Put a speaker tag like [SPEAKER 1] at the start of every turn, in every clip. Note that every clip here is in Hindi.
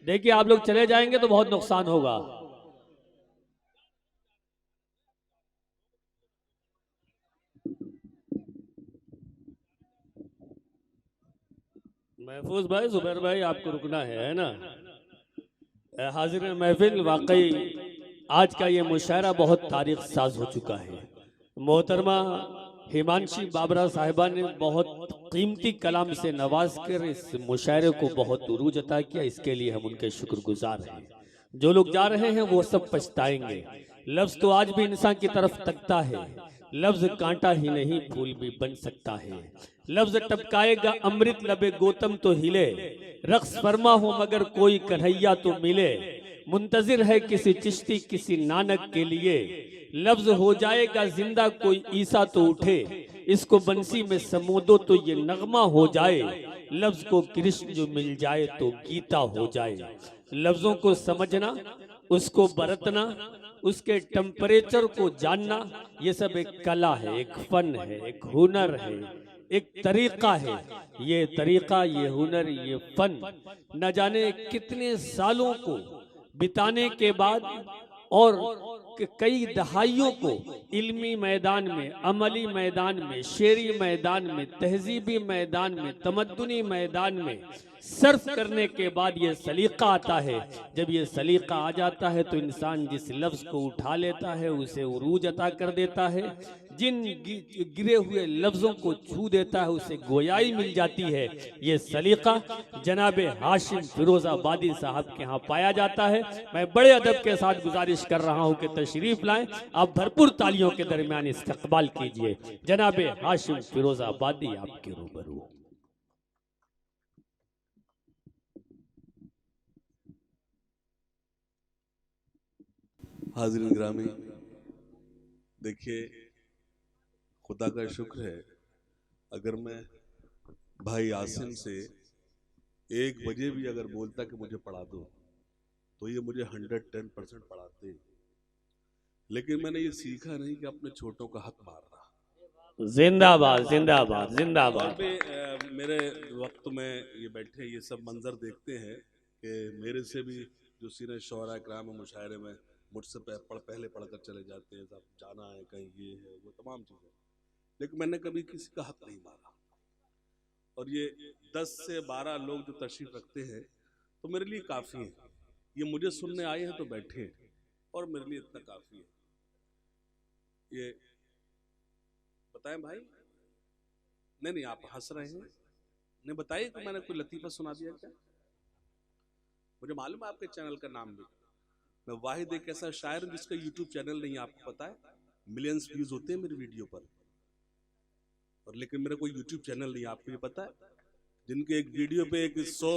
[SPEAKER 1] देखिए आप लोग चले जाएंगे तो बहुत नुकसान होगा। महफूज भाई, जुबैर भाई, आपको रुकना है ना। हाजिर महफिल, वाकई आज का ये मुशायरा बहुत तारीख साज हो चुका है। मोहतरमा हिमांशी बाबरा साहिबा ने बहुत कीमती कलाम से नवाज कर इस मुशायरे को बहुत उरूज अता किया। इसके लिए हम उनके शुक्रगुजार हैं। जो लोग जा रहे हैं वो सब पछताएंगे। लफ्ज तो आज भी इंसान की तरफ तकता है। लफ्ज कांटा ही नहीं फूल भी बन सकता है। लफ्ज टपकाएगा अमृत लबे गौतम तो हिले। रक्स फरमा हो मगर कोई कन्हैया तो मिले। मुंतजिर है किसी चिश्ती किसी नानक के लिए। लफ्ज हो जाएगा जिंदा कोई ईसा तो उठे। इसको बंसी में समोदो तो ये नगमा हो जाए। लफ्ज को कृष्ण जो मिल जाए तो गीता हो जाए। लफ्जों को समझना, उसको बरतना, उसके टेम्परेचर को जानना, ये सब एक कला है, एक फन है, एक हुनर है, एक तरीका है। ये तरीका, ये हुनर, ये फन न जाने कितने सालों को बिताने के बाद और कई दहाइयों को इल्मी मैदान में, अमली मैदान में, शेरी मैदान में, तहजीबी मैदान में, तमद्दुनी मैदान में सर्फ करने के बाद ये सलीका आता है। जब ये सलीका आ जाता है तो इंसान जिस लफ्ज को उठा लेता है उसे उरूज अता कर देता है। जिन गिरे हुए लफ्जों को छू देता है उसे गोयाई मिल जाती है। ये सलीका जनाब हाशिम फिरोजाबादी साहब के यहाँ पाया जाता है। मैं बड़े अदब के साथ गुजारिश कर रहा हूँ कि तशरीफ लाएं। आप भरपूर तालियों के दरमियान इस्तकबाल कीजिए। जनाब हाशिम फिरोजाबादी आपके रूबरू।
[SPEAKER 2] हाजिर ग्रामी, देखिए खुदा का शुक्र है, अगर मैं भाई आसिम से 1 बजे भी अगर बोलता कि मुझे पढ़ा दो तो ये मुझे 110% पढ़ाते। लेकिन मैंने ये सीखा नहीं कि अपने छोटों का हक मारना।
[SPEAKER 1] जिंदाबाद जिंदाबाद जिंदाबाद।
[SPEAKER 2] मेरे वक्त में ये बैठे ये सब मंजर देखते हैं कि मेरे से भी जो सीने शोरा कराम मुशायरे में मुझसे पहले पढ़कर चले जाते हैं, सब जाना है कहीं, ये है वो तमाम चीज़ें, लेकिन मैंने कभी किसी का हक नहीं मारा। और ये 10 से 12 लोग जो तशरीफ रखते हैं तो मेरे लिए काफ़ी है। ये मुझे सुनने आए हैं तो बैठे हैं और मेरे लिए इतना काफ़ी है। ये बताएं भाई? नहीं, आप हंस रहे हैं। नहीं बताइए कि मैंने कोई लतीफ़ा सुना दिया क्या? मुझे मालूम है आपके चैनल का नाम भी। मैं वाहिद एक ऐसा शायर हूं जिसका यूट्यूब चैनल नहीं है, आपको पता है। मिलियंस व्यूज होते हैं मेरी वीडियो पर, और लेकिन मेरा कोई यूट्यूब चैनल नहीं है, आपको ये पता है। जिनके एक वीडियो पे 100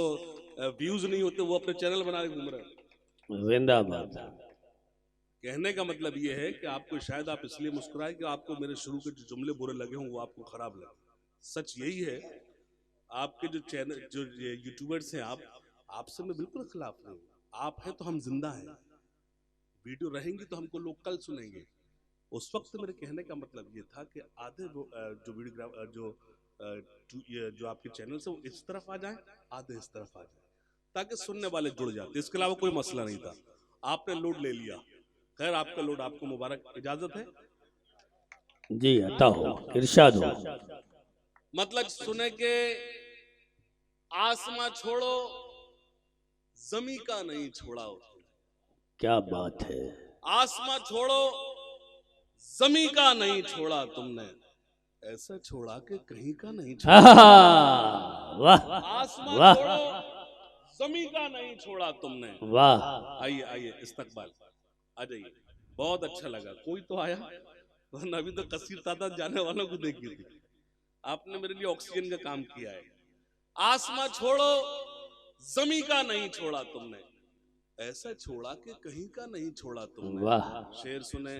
[SPEAKER 2] व्यूज नहीं होते वो अपने चैनल बना के घूम रहे हैं।
[SPEAKER 1] जिंदाबाद।
[SPEAKER 2] कहने का मतलब ये है कि आपको शायद आप इसलिए मुस्कुराए कि आपको मेरे शुरू के जो जुमले बुरे लगे हों वो आपको खराब लगे। सच यही है। आपके जो चैनल जो यूट्यूबर्स हैं, आपसे मैं बिल्कुल खिलाफ नहीं हूँ। आप हैं तो हम जिंदा हैं, वीडियो रहेंगी तो हमको लोग कल सुनेंगे। उस वक्त मेरे कहने का मतलब ये था कि आधे जो वीडियो जो आपके चैनल से वो इस तरफ आ जाए, आधे इस तरफ आ जाए, ताकि सुनने वाले जुड़ जाते। इसके अलावा कोई मसला नहीं था। आपने लोड ले लिया, खैर आपका लोड आपको मुबारक। इजाजत है
[SPEAKER 1] जी, अता हो, इरशाद हो।
[SPEAKER 2] मतलब सुने के आसमां छोड़ो जमी का नहीं छोड़ा।
[SPEAKER 1] क्या बात है।
[SPEAKER 2] आसमां छोड़ो जमी का नहीं छोड़ा तुमने, ऐसा छोड़ा कि कहीं का नहीं छोड़ा।
[SPEAKER 1] वाह
[SPEAKER 2] आसमां
[SPEAKER 1] वाह
[SPEAKER 2] छोड़ो जमी का नहीं छोड़ा तुमने।
[SPEAKER 1] वाह।
[SPEAKER 2] आइए आइए इस्तकबाल आ जाइए। बहुत अच्छा लगा, कोई तो आया, वरना अभी तो कसीर तादाद जाने वालों को देखी थी। आपने मेरे लिए ऑक्सीजन का काम किया है। आसमां छोड़ो जमी का नहीं छोड़ा तुमने, ऐसा छोड़ा कि कहीं का नहीं छोड़ा तुमने।
[SPEAKER 1] वाह।
[SPEAKER 2] शेर सुने,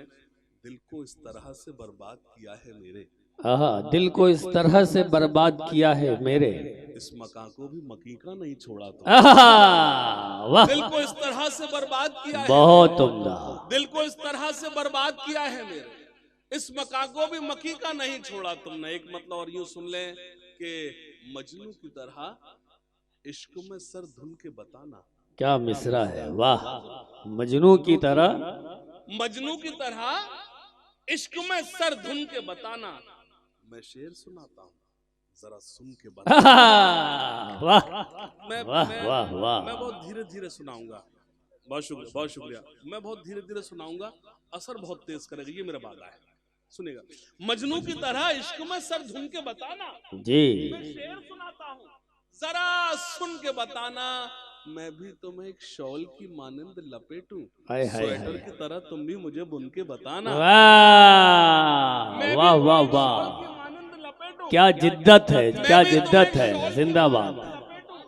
[SPEAKER 2] दिल को इस तरह से बर्बाद किया है मेरे,
[SPEAKER 1] हाँ, दिल को इस तरह से बर्बाद किया है मेरे,
[SPEAKER 2] इस मकान को भी मकी का नहीं छोड़ा तुमने।
[SPEAKER 1] वाह।
[SPEAKER 2] दिल को इस तरह से बर्बाद किया है,
[SPEAKER 1] बहुत उम्दा।
[SPEAKER 2] दिल को इस तरह से बर्बाद किया है मेरे, इस मकान को भी मकी का नहीं छोड़ा तुमने। एक मतलब और यूं सुन लें कि मजनू की तरह इश्क में सर धुन के बताना,
[SPEAKER 1] क्या मिसरा है, वाह। मजनू की तरह,
[SPEAKER 2] मजनू की तरह इश्क में सर धुन के बताना। मैं शेर सुनाता हूँ, जरा सुन के बताना।
[SPEAKER 1] वाह
[SPEAKER 2] मैं
[SPEAKER 1] वाह
[SPEAKER 2] मैं
[SPEAKER 1] वाह वाह।
[SPEAKER 2] मैं बहुत धीरे धीरे सुनाऊंगा। बहुत शुक्रिया, बहुत शुक्रिया। मैं बहुत धीरे धीरे सुनाऊंगा, असर बहुत तेज करेगा, ये मेरा वादा है। सुनेगा। मजनू की तरह इश्क में सर धुन के बताना।
[SPEAKER 1] जी।
[SPEAKER 2] मैं शेर सुनाता हूँ, जरा सुन के बताना। मैं भी तुम्हें एक शॉल की मानंद लपेटूं,
[SPEAKER 1] हाय हाय
[SPEAKER 2] स्वेटर
[SPEAKER 1] हाय।
[SPEAKER 2] की तरह तुम भी मुझे बुन के बताना।
[SPEAKER 1] वाह
[SPEAKER 2] मैं भी
[SPEAKER 1] वाह वाह
[SPEAKER 2] तुम्हें एक शॉल
[SPEAKER 1] वाह।
[SPEAKER 2] की मानंद लपेटूं,
[SPEAKER 1] क्या जिद्दत है,
[SPEAKER 2] मैं
[SPEAKER 1] क्या
[SPEAKER 2] भी तुम्हें
[SPEAKER 1] जिद्दत
[SPEAKER 2] एक
[SPEAKER 1] है,
[SPEAKER 2] शॉल की
[SPEAKER 1] जिंदाबाद।
[SPEAKER 2] मानंद लपेटूं,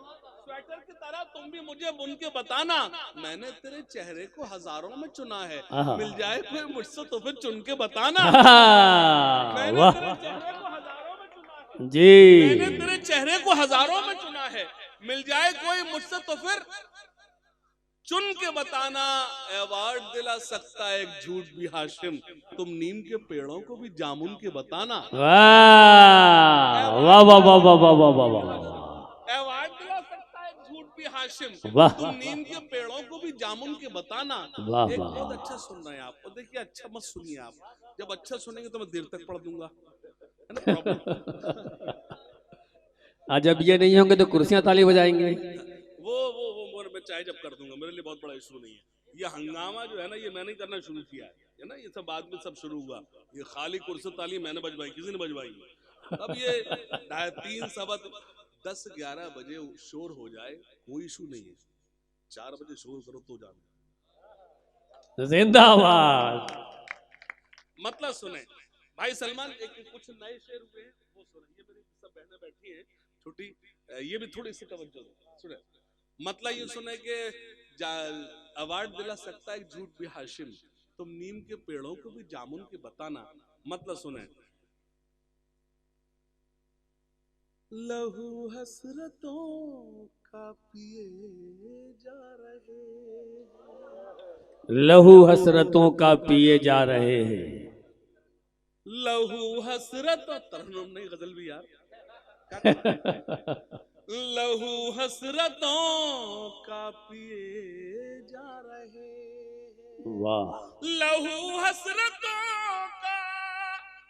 [SPEAKER 2] स्वेटर की तरह तुम भी मुझे बुन के बताना। मैंने तेरे चेहरे को हजारों में चुना है,
[SPEAKER 1] आहा।
[SPEAKER 2] मिल जाए कोई मुझसे तो फिर चुन के बताना। मैंने
[SPEAKER 1] वाह
[SPEAKER 2] तेरे चेहरे को हजारों में चुना है,
[SPEAKER 1] जी।
[SPEAKER 2] मैंने तेरे चेहरे को हजारों में चुना है, मिल जाए कोई मुझसे तो फिर चुन के बताना। अवार्ड दिला सकता है एक झूठ भी हाशिम, तुम नीम के पेड़ों को भी जामुन के बताना।
[SPEAKER 1] वाह वाह वाह वाह वाह वाह वाह वाह वाह वाह।
[SPEAKER 2] अवार्ड दिला सकता है एक झूठ भी हाशिम,
[SPEAKER 1] वाह
[SPEAKER 2] तुम नीम के पेड़ों को भी जामुन के बताना।
[SPEAKER 1] वाह
[SPEAKER 2] एक
[SPEAKER 1] वाह
[SPEAKER 2] बहुत
[SPEAKER 1] वाह।
[SPEAKER 2] अच्छा सुन रहे हैं आप, और देखिए अच्छा मत सुनिए आप, जब अच्छा सुनेंगे तो मैं देर तक पढ़ दूंगा, है ना प्रॉब्लम।
[SPEAKER 1] आज जब ये नहीं होंगे तो कुर्सियां ताली बजाएंगे।
[SPEAKER 2] वो मैं चाहे जब कर दूंगा, मेरे लिए बहुत बड़ा इशू नहीं है। ये हंगामा जो है ना, ये मैंने ही करना शुरू किया है ना, ये सब बाद में सब शुरू हुआ। ये खाली कुर्सी ताली मैंने बजवाई, किसी ने बजवाई नहीं। अब ये 3:30 सवा 10-11 बजे शोर हो जाए कोई इशू नहीं है, 4 बजे शोर करो तो जानो।
[SPEAKER 1] जिंदाबाद।
[SPEAKER 2] मतलब सुने भाई सलमान, एक कुछ नए शेर हुए हैं वो सुने। ये मेरी सब बहनें बैठी हैं छोटी, ये भी थोड़ी सी तवज्जो दो, सुने। मतलब ये सुने कि अवार्ड दिला सकता है एक झूठ भी हाशिम, तुम नीम के पेड़ों को भी जामुन के बताना। मतलब सुने। लहू हसरतों का पिए जा रहे हैं,
[SPEAKER 1] लहू हसरतों का पिए जा रहे हैं।
[SPEAKER 2] लहू हसरत, तरन्नुम नहीं गजल भी यार। लहू हसरतों का पिए जा रहे हैं,
[SPEAKER 1] वाह।
[SPEAKER 2] लहू हसरतों का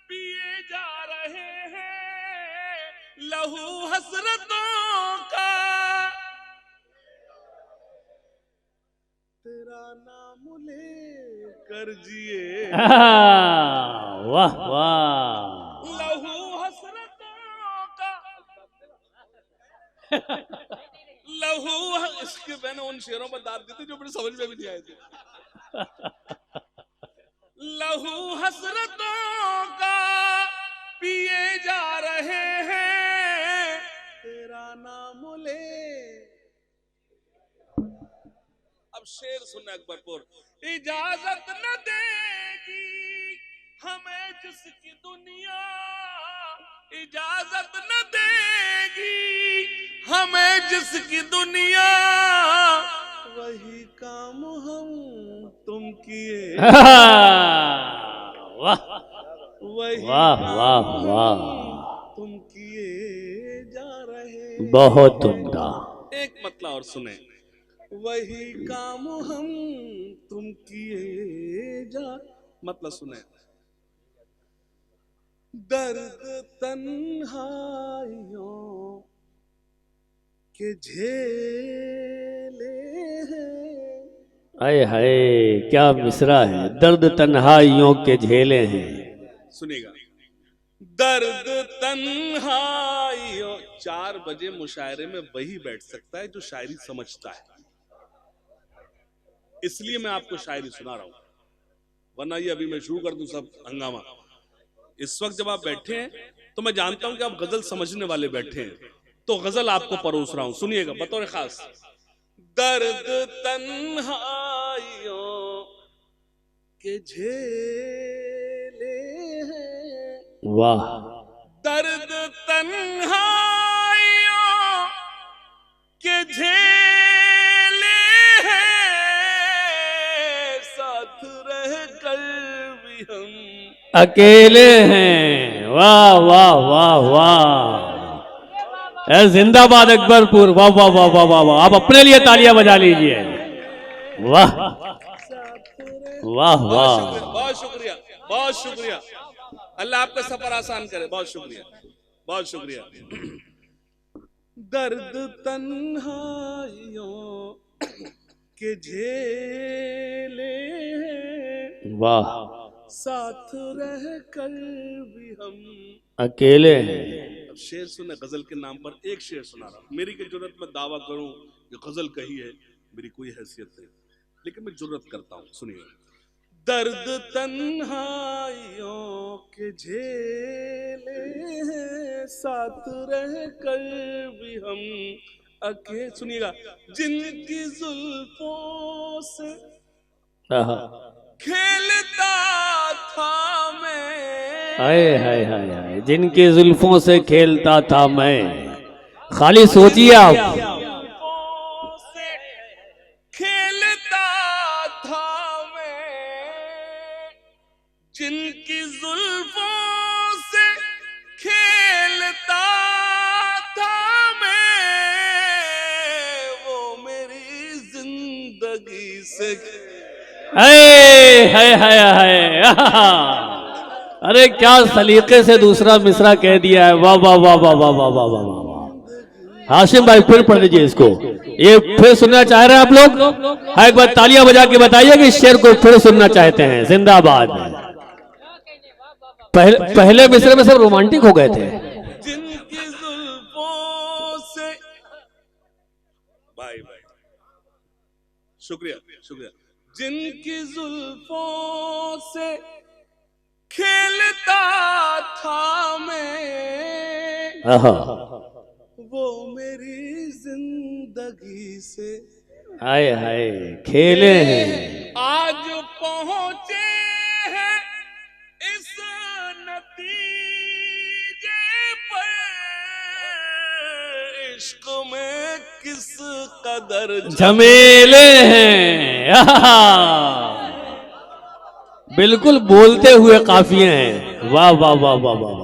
[SPEAKER 2] पिए जा रहे हैं, लहू हसरतों का तेरा नाम ले कर जिए।
[SPEAKER 1] वाह वाह।
[SPEAKER 2] लहू हसरतों का लहू, इसके मैंने उन शेरों पर दाद दी थी जो मुझे समझ में भी नहीं आए थे। लहू हसरतों का पिए जा रहे हैं, तेरा नाम ले। अब शेर सुन अकबरपुर। इजाजत न देगी हमें जिसकी दुनिया, इजाजत न देगी हमें जिसकी दुनिया, वही काम हम तुम किए।
[SPEAKER 1] वाह
[SPEAKER 2] वही
[SPEAKER 1] वाह
[SPEAKER 2] काम
[SPEAKER 1] वाह
[SPEAKER 2] हम
[SPEAKER 1] वाह।
[SPEAKER 2] तुम किए जा रहे।
[SPEAKER 1] बहुत उम्दा।
[SPEAKER 2] एक मतलब और सुने। वही काम हम तुम किए जा, मतलब सुने। दर्द तन्हाइयों के झेले हैं।
[SPEAKER 1] आए हाय, क्या मिसरा है। दर्द तन्हाइयों के झेले हैं।
[SPEAKER 2] सुनिएगा। दर्द तन्हाइयों, 4 बजे मुशायरे में वही बैठ सकता है जो शायरी समझता है, इसलिए मैं आपको शायरी सुना रहा हूं, वरना ये अभी मैं शुरू कर दूं सब हंगामा। इस वक्त जब आप बैठे हैं तो मैं जानता हूं कि आप गजल समझने वाले बैठे हैं, तो गजल आपको परोस रहा हूं, सुनिएगा बतौर खास। दर्द तन्हाइयों के झेले हैं,
[SPEAKER 1] वाह।
[SPEAKER 2] दर्द तन्हाइयों के झेले हैं, साथ रह कर भी हम
[SPEAKER 1] अकेले हैं। वाह वाह वाह वाह। जिंदाबाद अकबरपुर, वाह वाह वाह वाह वाह वाह। आप अपने लिए तालियां बजा लीजिए। वाह वाह वाह।
[SPEAKER 2] बहुत शुक्रिया, बहुत शुक्रिया। अल्लाह आपका सफर आसान करे। बहुत शुक्रिया, बहुत शुक्रिया। दर्द तन्हाइयों के झेले,
[SPEAKER 1] वाह।
[SPEAKER 2] साथ रह कर भी हम
[SPEAKER 1] अकेले हैं।
[SPEAKER 2] अब शेर सुने गजल के नाम पर। एक शेर सुना रहा हूं। मेरी की जरूरत में दावा करूं कि गजल कही है, मेरी कोई हैसियत नहीं, लेकिन मैं जरूरत करता हूं। सुनिए। दर्द तन्हाइयों के झेले हैं, साथ रह कर भी हम सुनिएगा। जिनकी जुल्फों से खेलता था मैं,
[SPEAKER 1] हाय हाय हाय हाय। जिनकी जुल्फों से खेलता था मैं। खाली सोचिए आप।
[SPEAKER 2] से खेलता था मैं, जिनकी जुल्फों से खेलता था मैं, वो मेरी जिंदगी से।
[SPEAKER 1] हाय हाय हाय हाय। अरे क्या सलीके से दूसरा मिसरा कह दिया है। वाह वाह वाह वाह वाह वाह वाह वाह वाह। हाशिम भाई फिर पढ़ लीजिए इसको। ये फिर सुनना चाह रहे हैं आप लोग? हाँ, एक बार तालियां बजा के बताइए कि इस शेर को फिर सुनना चाहते हैं। जिंदाबाद। पहले मिसरे में सब रोमांटिक हो गए थे।
[SPEAKER 2] जिनकी जुल्फों से, भाई भाई शुक्रिया शुक्रिया। जिनकी जुल्फों से खेलता था मैं, वो मेरी जिंदगी से।
[SPEAKER 1] हाय हाय। खेले हैं।
[SPEAKER 2] आज पहुंचे हैं इस नतीजे पर, इश्क में किस कदर
[SPEAKER 1] झमेले हैं। बिल्कुल बोलते हुए काफिये हैं। वाह वाह वाह वाह वाह वाह।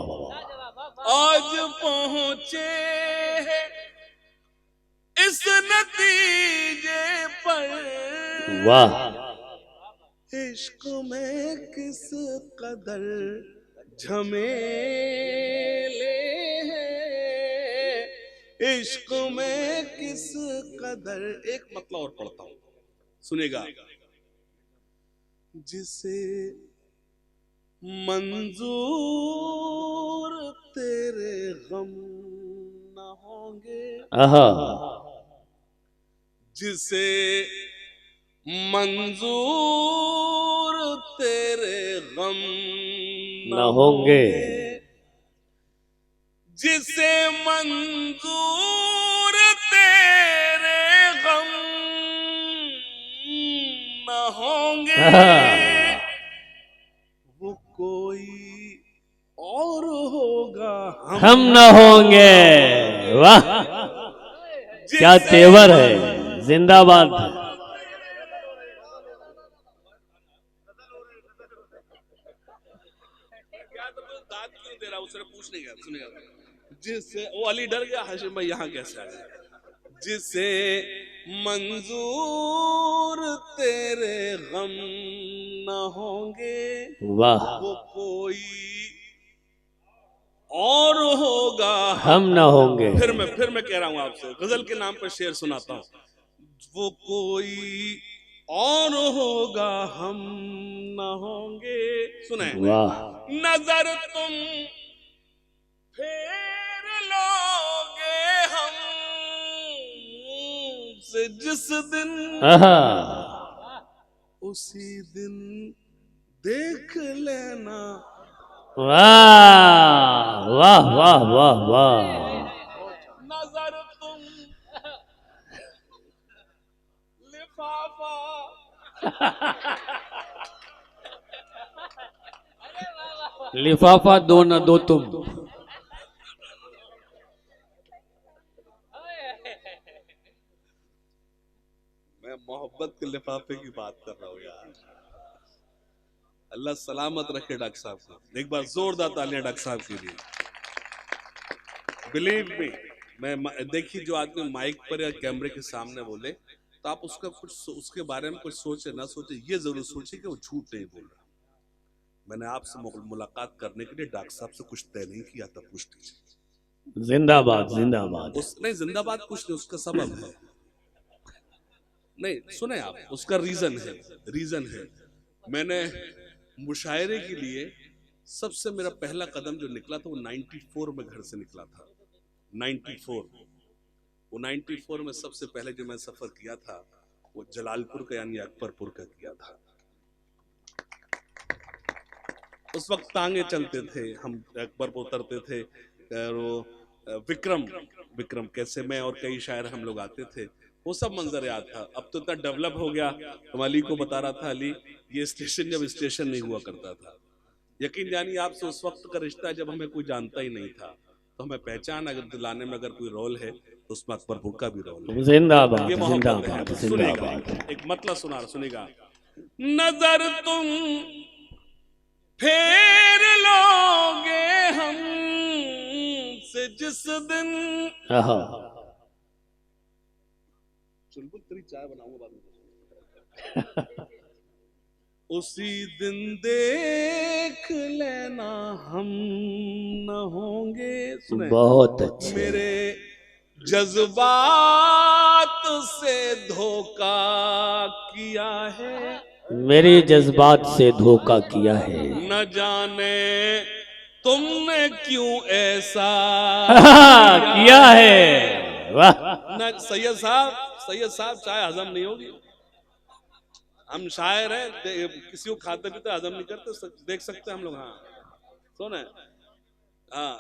[SPEAKER 2] आज पहुंचे हैं इस नतीजे पर,
[SPEAKER 1] वाह।
[SPEAKER 2] इश्क में किस कदर झमेले हैं, इश्क में किस कदर। एक मतलब और पढ़ता हूं, सुनेगा। जिसे मंजूर तेरे गम न होंगे, जिसे मंजूर तेरे गम
[SPEAKER 1] न होंगे,
[SPEAKER 2] जिसे मंजूर तेरे गम न होंगे, वो कोई और होगा
[SPEAKER 1] हम न होंगे। वाह क्या तेवर है। जिंदाबाद।
[SPEAKER 2] दे रहा उसने पूछने गया। सुनेगा। जिससे वो अली डर गया, हाशिम भाई यहाँ कैसे आ गए। जिसे मंजूर तेरे गम न होंगे,
[SPEAKER 1] वाह,
[SPEAKER 2] वो कोई और होगा
[SPEAKER 1] हम न होंगे।
[SPEAKER 2] फिर मैं कह रहा हूं आपसे, गजल के नाम पर शेर सुनाता हूं। वो कोई और होगा हम न होंगे। सुने।
[SPEAKER 1] वाह।
[SPEAKER 2] नजर तुम फेर लोगे हम से जिस दिन, उसी दिन देख लेना।
[SPEAKER 1] वाह वाह वाह वाह वाह।
[SPEAKER 2] नजर तुम लिफाफा
[SPEAKER 1] लिफाफा दो न दो तुम।
[SPEAKER 2] मैं मोहब्बत के लिफाफे की बात कर रहा हूँ यार। अल्लाह सलामत रखे डॉक्टर साहब को। एक बार जोरदार तालियां डॉक्टर साहब के लिए। बिलीव मी, देखिए, जो आदमी माइक पर या कैमरे के सामने बोले तो आप उसका कुछ उसके बारे में कुछ सोचे ना सोचे, ये जरूर सोचे कि वो झूठ नहीं बोल रहा। मैंने आपसे मुलाकात करने के लिए डॉक्टर साहब से कुछ तय नहीं किया था, पूछ लीजिए।
[SPEAKER 1] जिंदाबाद जिंदाबाद।
[SPEAKER 2] उस नहीं, जिंदाबाद कुछ नहीं, उसका सबब है। नहीं सुने आप, उसका रीजन है। मैंने मुशायरे के लिए सबसे मेरा पहला कदम जो निकला था वो 94 में घर से निकला था। 94, वो 94 में सबसे पहले जो मैं सफर किया था वो जलालपुर का यानी अकबरपुर का किया था। उस वक्त तांगे चलते थे, हम अकबरपुर उतरते थे और वो विक्रम कैसे मैं और कई शायर हम लोग आते थे, वो सब मंजर याद था। अब तो इतना डेवलप हो गया। हम अली को बता रहा था, अली ये स्टेशन जब स्टेशन नहीं हुआ करता था, यकीन जानिए आपसे उस वक्त का रिश्ता जब हमें कोई जानता ही नहीं था, तो हमें पहचान अगर दिलाने में अगर कोई रोल है तो उसमें अकबरपुर का भी रोल है।
[SPEAKER 1] जिंदाबाद
[SPEAKER 2] ये मोहब्बत है।
[SPEAKER 1] जिंदाबाद
[SPEAKER 2] सुनेगा,
[SPEAKER 1] जिंदाबाद।
[SPEAKER 2] एक मतलब सुनेगा। नजर तुम फेर लोगे हम से जिस दिन,
[SPEAKER 1] आहा,
[SPEAKER 2] चुलबुल तेरी चाय बनाऊंगा बाद में, उसी दिन देख लेना हम न होंगे। सुने,
[SPEAKER 1] बहुत अच्छे।
[SPEAKER 2] मेरे जज्बात से धोखा किया है,
[SPEAKER 1] मेरे जज्बात से धोखा किया है।
[SPEAKER 2] न जाने तुमने क्यों ऐसा
[SPEAKER 1] किया है। वाह।
[SPEAKER 2] न सैयद साहब चाय हजम नहीं होगी। हम शायर हैं, किसी को खाते पीते हजम नहीं करते, देख सकते हैं हम लोग। हाँ सुने, हाँ,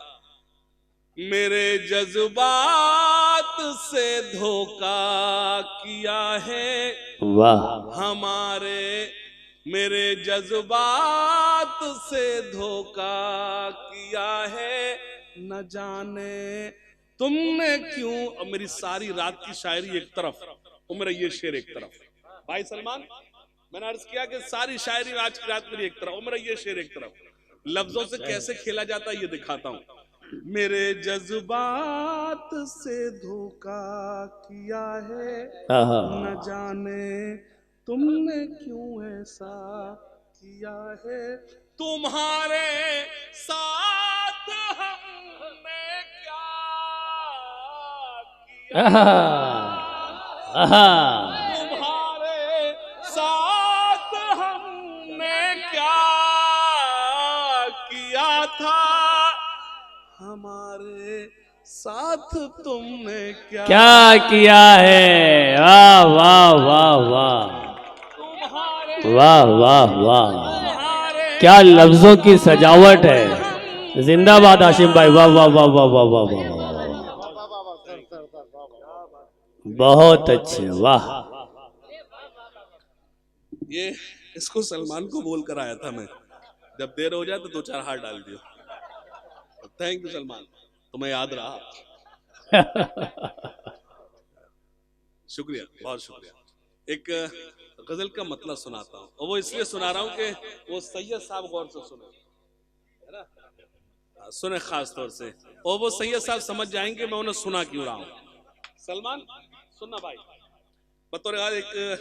[SPEAKER 2] मेरे जज्बात से धोखा किया है,
[SPEAKER 1] वाह।
[SPEAKER 2] हमारे मेरे जज्बात से धोखा किया है, न जाने तुमने क्यों। और मेरी सारी रात की शायरी एक तरफ और मेरा ये शेर एक तरफ। भाई सलमान, मैंने अर्ज किया कि सारी शायरी आज की रात मेरी एक तरफ और मेरा ये शेर एक तरफ। लफ्जों से कैसे खेला जाता है ये दिखाता हूं। मेरे जज्बात से धोखा किया है,
[SPEAKER 1] आहा।
[SPEAKER 2] न जाने तुमने क्यों ऐसा किया है, तुम्हारे साथ हमने क्या किया,
[SPEAKER 1] आहा। आहा।
[SPEAKER 2] तुम्हारे साथ हमने क्या किया था, हमारे साथ तुमने क्या
[SPEAKER 1] क्या किया है। वाह वाह वाह वाह
[SPEAKER 2] तुम्हारे
[SPEAKER 1] वाह वाह वाह।
[SPEAKER 2] तुम्हारे
[SPEAKER 1] क्या लफ्जों की सजावट है। जिंदाबाद हाशिम भाई। वाह वाह वाह वाह वाह वाह वाह वाह। बहुत अच्छे। वाह।
[SPEAKER 2] ये इसको सलमान को बोल कर आया था मैं, जब देर हो जाए तो दो चार हाथ डाल दियो। थैंक यू सलमान, तुम्हें याद रहा। शुक्रिया, बहुत शुक्रिया। एक गजल का मतलब सुनाता हूँ, और वो इसलिए सुना रहा हूँ कि वो सैयद साहब गौर से सुने, है ना, सुने खास तौर से, और वो सैयद साहब समझ जाएंगे मैं उन्हें सुना क्यों रहा हूँ। सलमान सुनना भाई, बतौर यार एक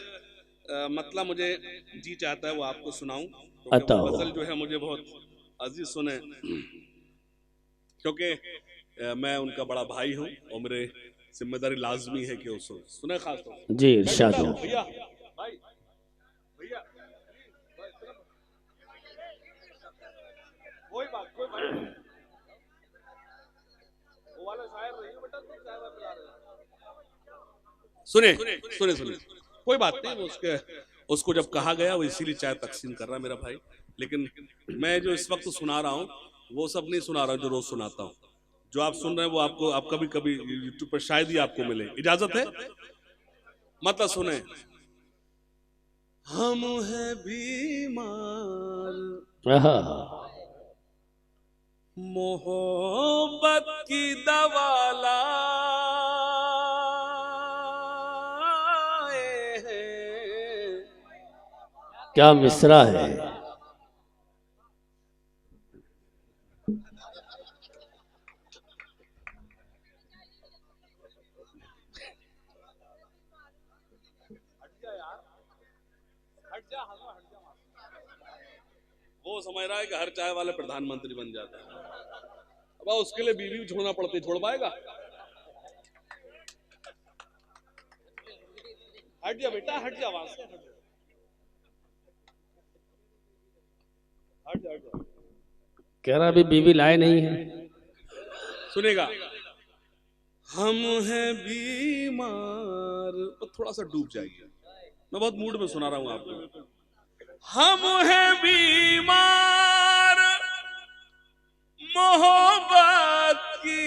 [SPEAKER 2] मतलब मुझे जी चाहता है वो आपको सुनाऊं, क्योंकि वो गजल जो है मुझे बहुत अजीज सुने, क्योंकि मैं उनका बड़ा भाई हूँ और मेरे जिम्मेदारी लाजमी है कि उसको सुने खास तौर से।
[SPEAKER 1] जी इरशाद हो।
[SPEAKER 2] भैया भाई भैया, कोई बात वो वाला शायर रही हो बेटा, तुम चाय पिला रहे हो। सुने कोई बात नहीं, उसको जब कहा गया वो इसीलिए चाय तकसीम कर रहा है मेरा भाई। लेकिन मैं जो इस वक्त सुना रहा हूँ वो सब नहीं सुना रहा जो रोज सुनाता हूँ। जो आप सुन रहे हैं वो आपको आप कभी कभी यूट्यूब पर शायद ही आपको मिले, इजाजत है। मतलब सुने, हम हैं बीमार मोहब्बत की दवा लाए हैं।
[SPEAKER 1] क्या मिसरा है।
[SPEAKER 2] वो समझ रहा है कि हर चाय वाले प्रधानमंत्री बन जाता है। अब उसके लिए बीवी भी छोड़ना पड़ती, छोड़ पाएगा? हट जा बेटा, हट जा वहां से, हट जा, हट जा।
[SPEAKER 1] कह रहा अभी बीवी लाए नहीं है।
[SPEAKER 2] सुनेगा, हम हैं बीमार, तो थोड़ा सा डूब जाइए, मैं बहुत मूड में सुना रहा हूं आपको। हम हैं बीमार, मोहब्बत की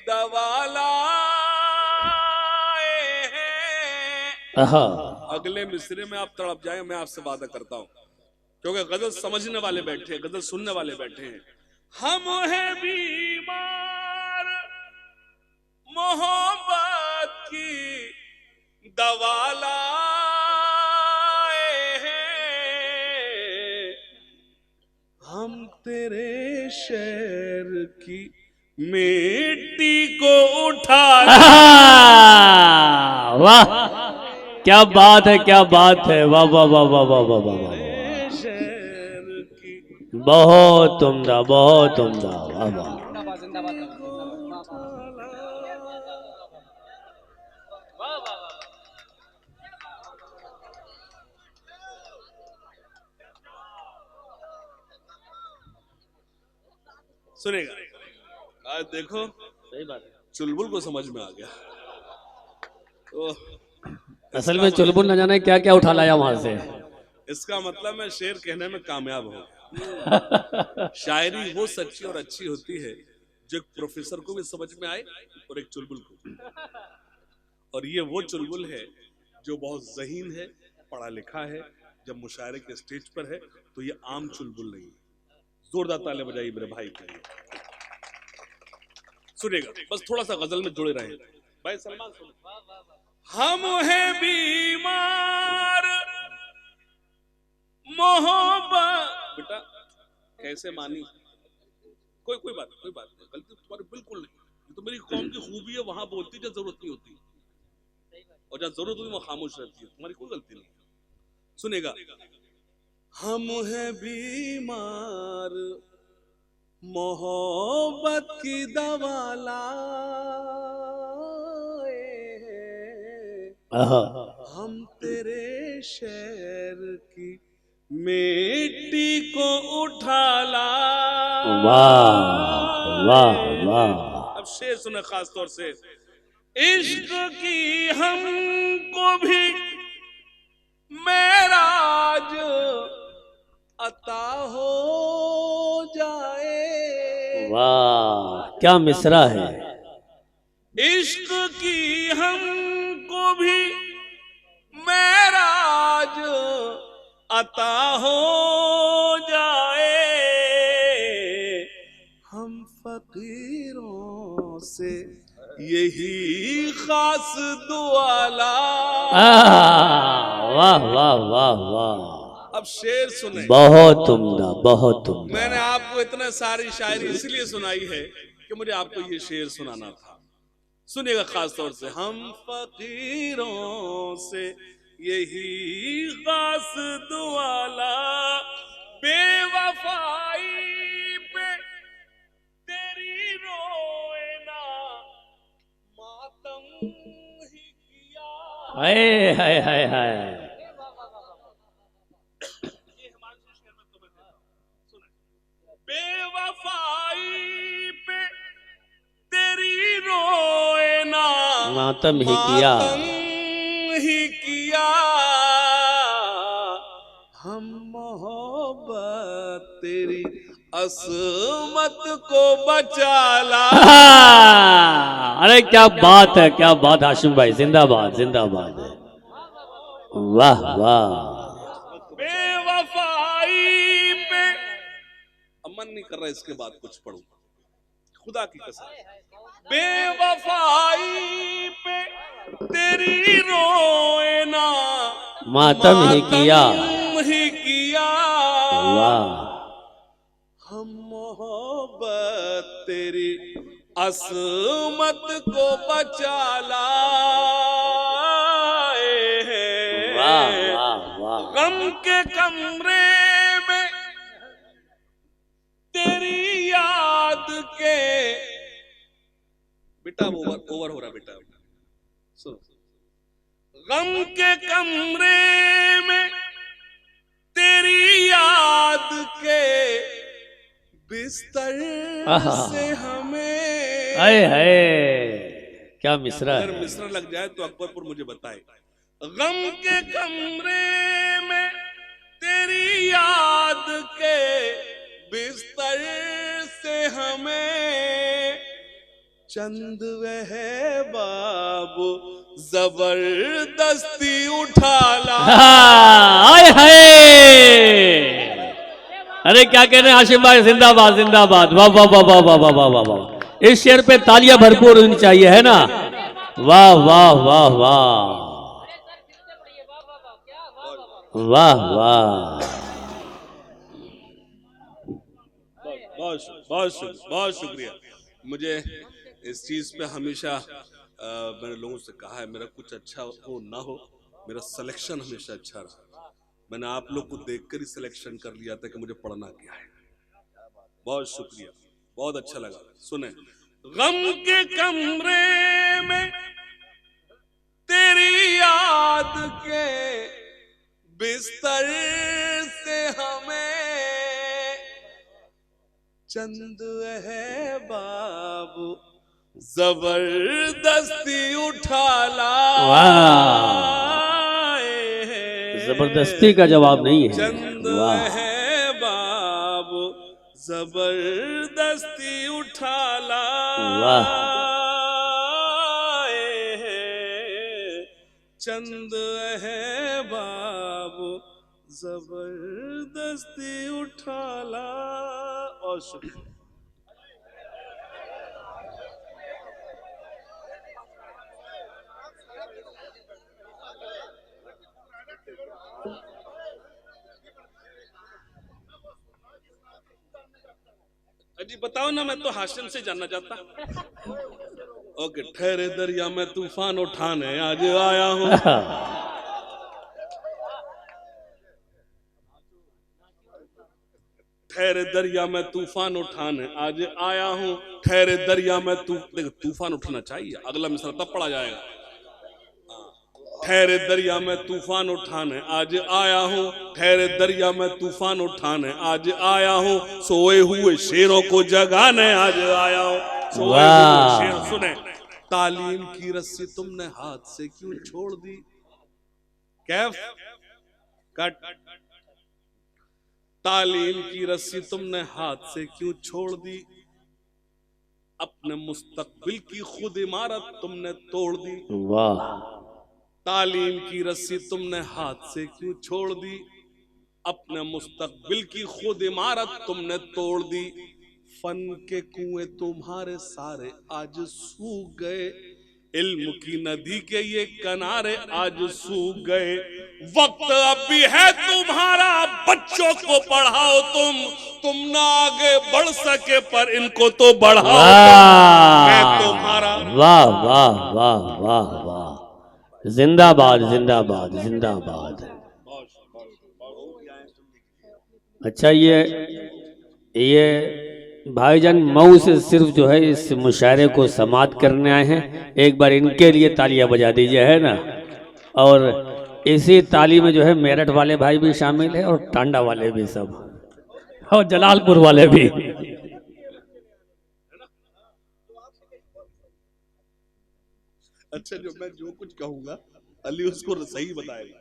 [SPEAKER 2] दवा लाए हैं।
[SPEAKER 1] आहा,
[SPEAKER 2] अगले मिसरे में आप तड़प जाए, मैं आपसे वादा करता हूं, क्योंकि गजल समझने वाले बैठे हैं, गजल सुनने वाले बैठे हैं। हम हैं बीमार, मोहब्बत की दवा लाए हैं। हम तेरे शहर की मिट्टी को उठा
[SPEAKER 1] वाह, क्या बात है, क्या बात है, वाह वाह वाह वाह वाह वाह वाह वाह,
[SPEAKER 2] शहर की
[SPEAKER 1] बहुत उम्दा, बहुत उम्दा, वाह वाह।
[SPEAKER 2] सुनेगा, आज देखो
[SPEAKER 1] सही बात है।
[SPEAKER 2] चुलबुल को समझ में आ गया। तो
[SPEAKER 1] असल में चुलबुल न जाने क्या क्या उठा लाया वहां से।
[SPEAKER 2] इसका मतलब मैं शेर कहने में कामयाब हो गया। शायरी वो सच्ची और अच्छी होती है जो एक प्रोफेसर को भी समझ में आए और एक चुलबुल को। और ये वो चुलबुल है जो बहुत ज़हीन है, पढ़ा लिखा है। जब मुशायरे के स्टेज पर है तो ये आम चुलबुल नहीं है। जोरदार ताली बजाइए मेरे भाई के लिए। सुनेगा, बस थोड़ा सा गजल में जुड़े रहे भाई। सलमान सुन, हम हैं बीमार, मोहब्बत। बेटा कैसे मानी? कोई बात नहीं, गलती तुम्हारी बिल्कुल नहीं। ये तो मेरी कौम की खूबी है, वहां बोलती जब जरूरत नहीं होती, और जब जरूरत होती वहां खामोश रहती है। तुम्हारी कोई गलती नहीं। सुनेगा, हम हैं बीमार, मोहब्बत की दवा लाए हैं। हम तेरे शहर की मिट्टी को उठा लाए।
[SPEAKER 1] वाह वाह वाह।
[SPEAKER 2] अब शेर सुने खास तौर से, इश्क की हमको भी मेराज अता हो जाए।
[SPEAKER 1] वाह, क्या मिसरा है।
[SPEAKER 2] इश्क की हमको भी मेराज अता हो जाए। हम फकीरों से यही खास दुआ
[SPEAKER 1] वाह वाह वाह वाह।
[SPEAKER 2] अब शेर सुने,
[SPEAKER 1] बहुत उम्दा, बहुत उम्दा।
[SPEAKER 2] मैंने आपको इतने सारी शायरी इसलिए सुनाई है कि मुझे आपको ये शेर सुनाना था। सुनिएगा खास तौर से, हम फकीरों से यही खास दुआला, बेवफाई पे तेरी रोए ना मातम ही किया।
[SPEAKER 1] हाय हाय हाय हाय।
[SPEAKER 2] बेवफाई पे तेरी रोए ना
[SPEAKER 1] मातम ही किया,
[SPEAKER 2] हम मोहब्बत तेरी असमत को बचा ला।
[SPEAKER 1] अरे क्या बात है, क्या बात। हाशिम भाई जिंदाबाद, जिंदाबाद। वाह वाह।
[SPEAKER 2] बेवफाई पे अब मन नहीं कर रहा इसके बाद कुछ पढ़ूं, खुदा की कसम। बेवफाई पे तेरी रोए ना
[SPEAKER 1] मातम ही किया। वाह।
[SPEAKER 2] हम मोहब्बत तेरी असमत को बचा लाए हैं।
[SPEAKER 1] वाह वाह वाह।
[SPEAKER 2] गम के कमरे में तेरी याद के, बेटा ओवर हो रहा बेटा, सुनो, गम के कमरे में तेरी याद के बिस्तर से हमें,
[SPEAKER 1] हाय हाय क्या मिसरा है।
[SPEAKER 2] अगर मिसरा लग जाए तो अकबरपुर मुझे बताए। गम के कमरे में तेरी याद के बिस्तर से हमें चंद वह बाबू जबरदस्ती उठा ला।
[SPEAKER 1] हाय हाय, अरे क्या कह रहे हैं आशिम भाई, जिंदाबाद जिंदाबाद, वाह वाह वाह वाह वाह वाह वाह वाह। इस शेर पे तालियां भरपूर होनी चाहिए, है ना। वाह वाह वाह वाह वाह वाह,
[SPEAKER 2] बहुत शुक्रिया। मुझे इस चीज पे हमेशा मैंने लोगों से कहा है, मेरा कुछ अच्छा हो ना हो, मेरा सिलेक्शन हमेशा अच्छा रहा। मैंने आप लोग को देखकर ही सिलेक्शन कर लिया था कि मुझे पढ़ना क्या है। बहुत शुक्रिया, बहुत अच्छा लगा। सुने, गम के कमरे में तेरी याद के बिस्तर से हमें चंद है बाबू जबरदस्ती उठा लाए,
[SPEAKER 1] जबरदस्ती का जवाब नहीं है।
[SPEAKER 2] चंद है बाबू जबरदस्ती उठा लाए, चंद है बाबू जबरदस्ती उठा ला। और शुक्रिया। अजी बताओ ना, मैं तो हाशिम से जानना चाहता। ओके, ठहरे दरिया में तूफान उठाने आज आया हूँ। ठहरे दरिया में तूफान उठाने आज आया हूँ। ठहरे दरिया में तूफान उठना चाहिए, अगला मिसरा तब पढ़ा जाएगा। ठहरे दरिया में तूफान उठाने आज आया हूँ। ठहरे दरिया में तूफान उठाने आज आया हूँ। सोए हुए शेरों को जगाने आज आया हूँ। सोए हुए शेर। सुने, तालीम की रस्सी तुमने हाथ से क्यों छोड़ दी? कैफ कट। तालीम की रस्सी तुमने हाथ से क्यों छोड़ दी? अपने मुस्तकबिल की खुद इमारत तुमने तोड़ दी।
[SPEAKER 1] वाह।
[SPEAKER 2] तालीम की रस्सी तुमने हाथ से क्यों छोड़ दी? अपने मुस्तकबिल की खुद इमारत तुमने तोड़ दी। फन के कुएं तुम्हारे सारे आज सूख गए। इल्म की नदी के ये किनारे आज सूख गए। वक्त अब भी है तुम्हारा, बच्चों को पढ़ाओ तुम ना आगे बढ़ सके पर इनको तो बढ़ाओ। मैं तुम्हारा।
[SPEAKER 1] वाह वाह वाह वाह वाह, जिंदाबाद जिंदाबाद जिंदाबाद। अच्छा, ये भाईजान मऊ से सिर्फ जो है इस मुशायरे को समाप्त करने आए हैं। एक बार इनके लिए तालियां बजा दीजिए, है ना। और इसी ताली में जो है मेरठ वाले भाई भी शामिल है और टांडा वाले भी सब, और जलालपुर वाले भी।
[SPEAKER 2] अच्छा, जो कुछ कहूंगा अली उसको सही बताएगा,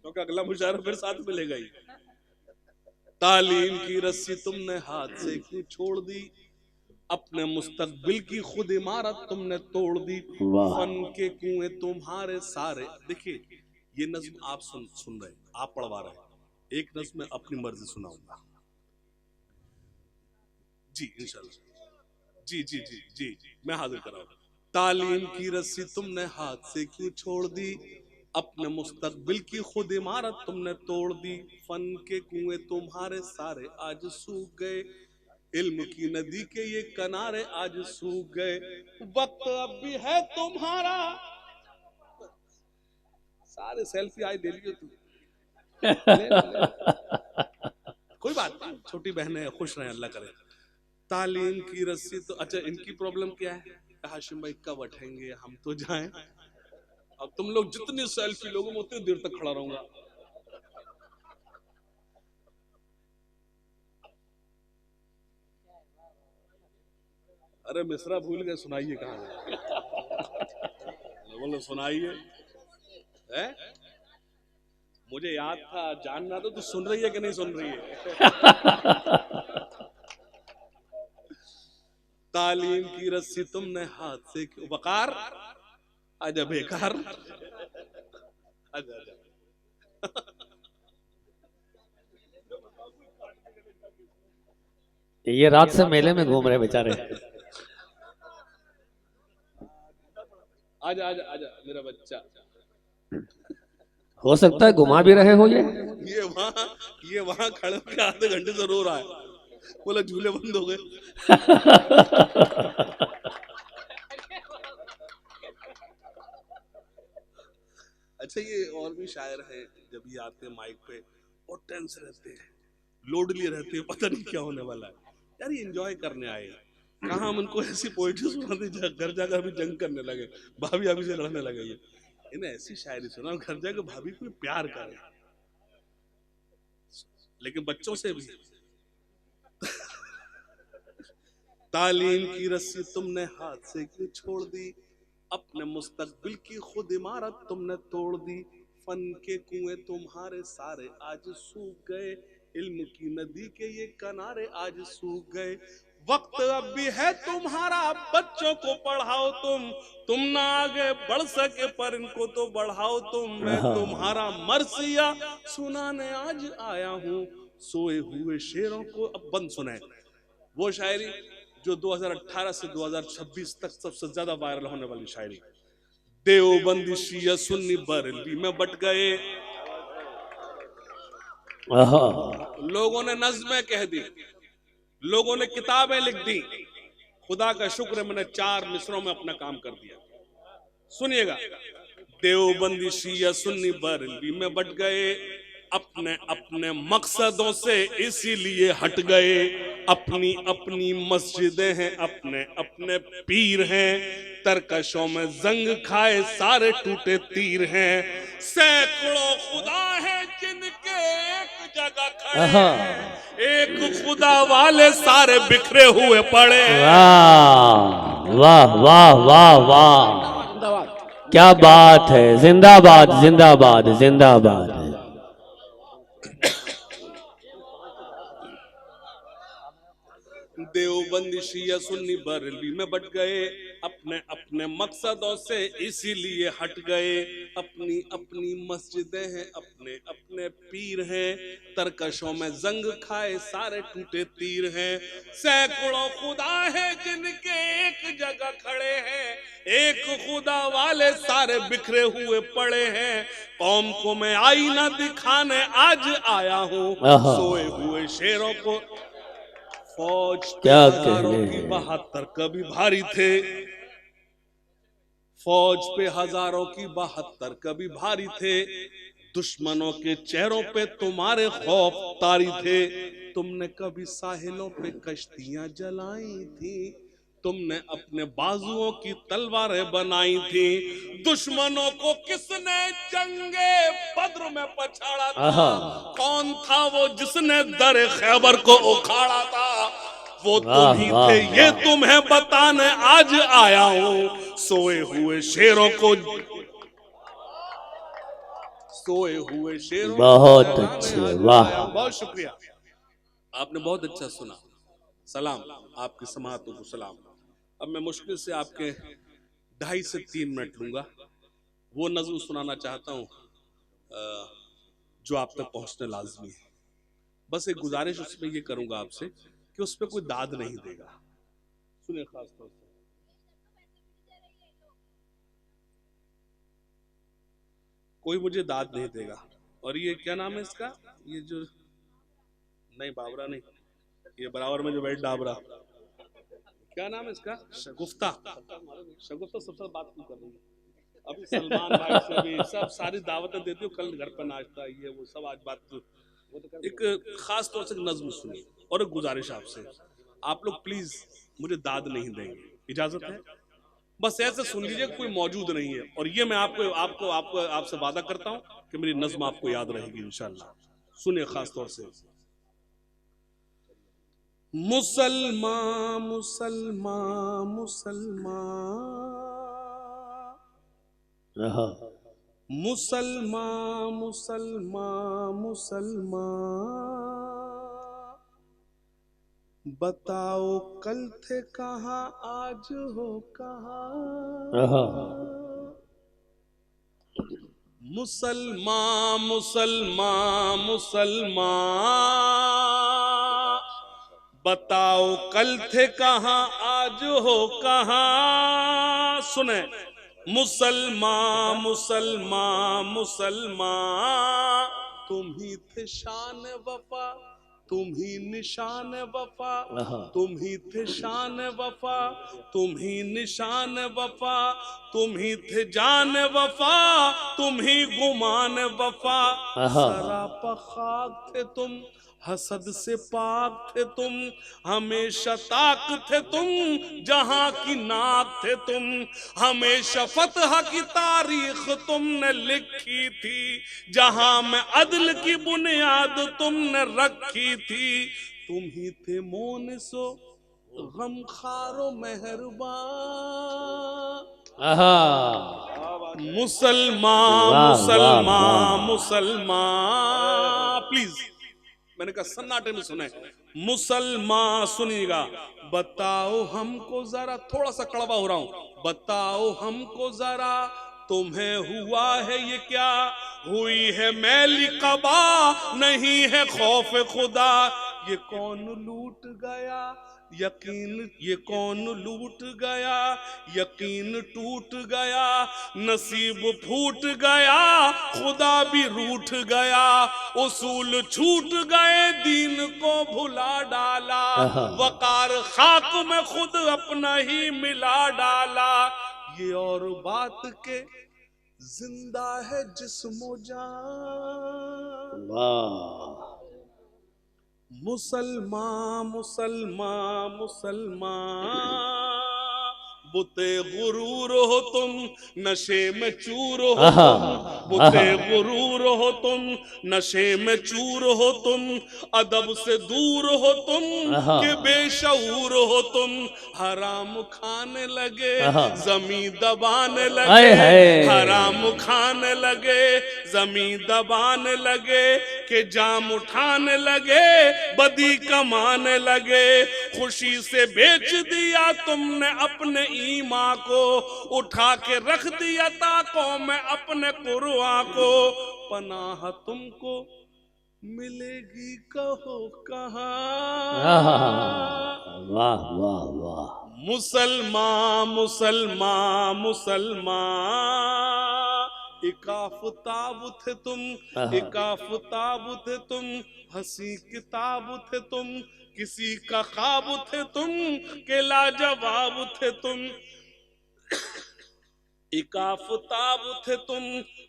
[SPEAKER 2] क्योंकि अगला मुशायरा फिर साथ मिलेगा ही। तालीम की रस्सी तुमने हाथ से क्यों छोड़ दी? अपने मुस्तकबिल की खुद इमारत तुमने तोड़ दी। फन के कुएं तुम्हारे सारे। देखिए, ये नज्म आप सुन रहे, आप पढ़वा रहे। एक नज्म में अपनी मर्जी सुनाऊंगा जी, इंशाल्लाह। जी जी जी जी मैं हाजिर कराऊंगा। तालीम की रस्सी तुमने हाथ से क्यों छोड़ दी? अपने मुस्तकबिल की खुद इमारत तुमने तोड़ दी। फन के कुएं तुम्हारे सारे आज सूख गए। इल्म की नदी के ये किनारे आज सूख गए। वक्त अब भी है तुम्हारा। सारे सेल्फी आज दे लिए तुम। ले लो, ले लो। कोई बात नहीं, छोटी बहन है, खुश रहे, अल्लाह करे। तालीम की रस्सी तो अच्छा, इनकी प्रॉब्लम क्या है? हाशिम भाई कब उठेंगे, हम तो जाएं। अब तुम लोग जितनी सेल्फी लोगे मैं उतनी देर तक खड़ा रहूंगा। अरे मिश्रा भूल गए, सुनाइए कहाँ गए? बोलो सुनाइए। है मुझे याद था, जानना तो तू सुन रही है कि नहीं सुन रही है? तालीम की रस्सी तुमने हाथ से क्यों, वकार आजा बेकार, आजा आजा।
[SPEAKER 1] ये रात से मेले में घूम रहे बेचारे।
[SPEAKER 2] आजा आजा आजा मेरा बच्चा।
[SPEAKER 1] हो सकता है घुमा भी रहे हो ये।
[SPEAKER 2] ये वहां खड़े होकर आधे घंटे से रो रहा है, बोला झूले बंद हो गए। अच्छा, ये और भी शायर हैं, जब ये आते हैं माइक पे और टेंस रहते हैं, लोडली रहते हैं, पता नहीं क्या होने वाला है। यार ये एंजॉय करने आए हैं, कहाँ हम उनको ऐसी पोइट्री सुनाते घर जाकर अभी जंग करने लगे, भाभी अभी से लड़ने लगे। ये इन्हें ऐसी शायरी सुना, घर जाकर भाभी को प्यार करे, लेकिन बच्चों से भी। तालीम की रस्सी तुमने हाथ से क्यों छोड़ दी, अपने मुस्तकबिल की खुद इमारत तुमने तोड़ दी, फन के कुएं तुम्हारे सारे आज सूख गए, इल्म की नदी के ये किनारे आज सूख गए। वक्त अब भी है तुम्हारा, बच्चों को पढ़ाओ तुम ना आगे बढ़ सके पर इनको तो बढ़ाओ तुम। मैं तुम्हारा मरसिया सुनाने आज आया हूँ, सोए हुए शेरों को। अब बंद सुनाए वो शायरी जो 2018 से 2026 तक सबसे ज्यादा वायरल होने वाली शायरी। देवबंदी शिया सुन्नी बरेलवी में बट गए, लोगों ने नज़्में कह दी, लोगों ने किताबें लिख दी, खुदा का शुक्र है मैंने 4 मिसरों में अपना काम कर दिया। सुनिएगा, देवबंदी शिया सुन्नी बरेलवी में बट गए, अपने अपने मकसदों से इसीलिए हट गए, अपनी अपनी मस्जिदें हैं, अपने अपने पीर हैं, तरकशों में जंग खाए सारे टूटे तीर हैं, सैकड़ों खुदा हैं जिनके एक जगह खड़े हैं, एक खुदा वाले सारे बिखरे हुए पड़े।
[SPEAKER 1] वाह वाह वाह वाह वाह, क्या बात है, जिंदाबाद जिंदाबाद जिंदाबाद।
[SPEAKER 2] देवबंदी शिया सुन्नी बरेलवी में बट गए, अपने अपने मकसदों से इसीलिए हट गए, अपनी अपनी मस्जिदें हैं, अपने अपने पीर हैं, तरकशों में जंग खाए सारे टूटे तीर हैं, सैकड़ों खुदा हैं जिनके एक जगह खड़े हैं, एक खुदा वाले सारे बिखरे हुए पड़े हैं, कौम को मैं आईना दिखाने आज आया हूँ, सोए हुए शेरों को। फौज क्या हजारों की 72 कभी भारी थे, फौज पे हजारों की 72 कभी भारी थे, दुश्मनों के चेहरों पे तुम्हारे खौफ तारी थे, तुमने कभी साहिलों पे कश्तियां जलाई थी, तुमने अपने बाजुओं की तलवारें बनाई थी, दुश्मनों को किसने जंगे बद्र में पछाड़ा था, कौन था वो जिसने दर खैबर को उखाड़ा था, वो तुम ही थे ये तुम्हें बताने आज आया हूँ, सोए हुए शेरों को, सोए हुए शेरों।
[SPEAKER 1] बहुत अच्छे, वाह।
[SPEAKER 2] बहुत शुक्रिया, आपने बहुत अच्छा सुना। सलाम आपकी समातों को सलाम। अब मैं मुश्किल से आपके 2.5 से 3 मिनट लूंगा, वो नज़्म सुनाना चाहता हूँ जो आप तक पहुंचने लाजमी है। बस एक गुजारिश उसमें ये करूंगा आपसे कि उस पर कोई दाद नहीं देगा। सुनिए खास तौर से, कोई मुझे दाद नहीं देगा। और ये क्या नाम है इसका, ये जो नहीं बाबरा नहीं, ये बराबर में जो बैठ डाबरा, क्या नाम है इसका, शगुफ्ता। शगुफ्ता सबसे बात क्यों कर रही है? अभी सलमान भाई से भी सब सारी दावतें देती हो, कल घर पर नाश्ता ये वो सब, आज बात एक खास तौर से नज्म सुनिए और एक गुजारिश आपसे, आप लोग प्लीज मुझे दाद नहीं देंगे, इजाजत है? बस ऐसे सुन लीजिए, कोई मौजूद नहीं है, और ये मैं आपको आपको आपको आपसे वादा करता हूं कि मेरी नज्म आपको याद रहेगी इंशाल्लाह। सुनिए खास तौर से। मुसलमान मुसलमान मुसलमान मुसलमान मुसलमान मुसलमान, बताओ कल थे कहाँ आज हो कहाँ। मुसलमान मुसलमान मुसलमान, बताओ कल थे कहाँ आज हो कहाँ। सुने, मुसलमान मुसलमान मुसलमान, तुम ही थे शान वफा, तुम ही निशान वफा, तुम ही थे शान वफा, तुम ही निशान वफा, तुम ही थे जान वफा, तुम ही गुमान वफा। सरापा खाक थे तुम, हसद से पाक थे तुम, हमेशा ताक थे तुम, जहां की नाक थे तुम, हमेशा फतह की तारीख तुमने लिखी थी, जहां में अदल की बुनियाद तुमने रखी थी। तुम ही थे मोनिसो गम खारो मेहरबान। मुसलमान मुसलमान मुसलमान, प्लीज मैंने कहा सन्नाटे में सुने। मुसलमान सुनिएगा, बताओ हमको जरा, थोड़ा सा कड़वा हो रहा हूं, बताओ हमको जरा, तुम्हें हुआ है ये क्या, हुई है मैली कबा, नहीं है खौफ खुदा। ये कौन लूट गया यकीन, ये कौन लूट गया यकीन टूट गया, नसीब फूट गया खुदा भी रूठ गया, उसूल छूट गए दीन को भुला डाला, वकार खाक में खुद अपना ही मिला डाला। ये और बात के जिंदा है जिस्मो जान। मुसलमान मुसलमान मुसलमान, बुते गुरूर हो तुम, नशे में चूर हो तुम, बुते गुरूर हो तुम, नशे में चूर हो तुम, अदब से दूर हो तुम, के बेशऊर हो तुम, हराम खाने लगे जमी दबाने लगे, हराम खाने लगे जमी दबाने लगे, के जाम उठाने लगे बदी कमाने लगे। खुशी से बेच दिया तुमने अपने ईमान को, उठा के रख दिया ताकों में अपने कुर्आन को, पनाह तुमको मिलेगी कहो कहाँ।
[SPEAKER 1] वाह वाह वाह।
[SPEAKER 2] मुसलमान मुसलमान मुसलमान, इकाफताब थे तुम, इकाफताब थे तुम, हंसी किताब थे तुम, किसी का ख्वाब थे तुम, के लाजवाब थे तुम। इकाफताब थे तुम,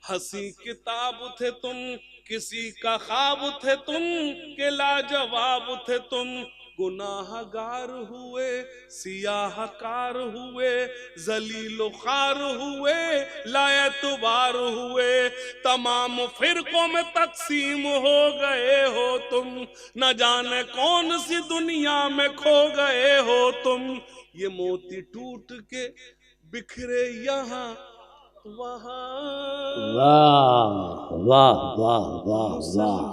[SPEAKER 2] हंसी किताब थे तुम, किसी का ख्वाब थे तुम, के लाजवाब थे तुम। गुनाहगार हुए सियाहकार हुए, जलीलो खार हुए लायतबार हुए, तमाम फिरकों में तकसीम हो गए हो तुम, न जाने कौन सी दुनिया में खो गए हो तुम। ये मोती टूट के बिखरे यहाँ वहाँ।
[SPEAKER 1] वाह वाह वाह वाह वाह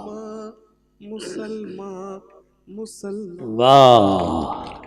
[SPEAKER 2] मुसलमान मुसलमान मुसलमान।
[SPEAKER 1] वाह।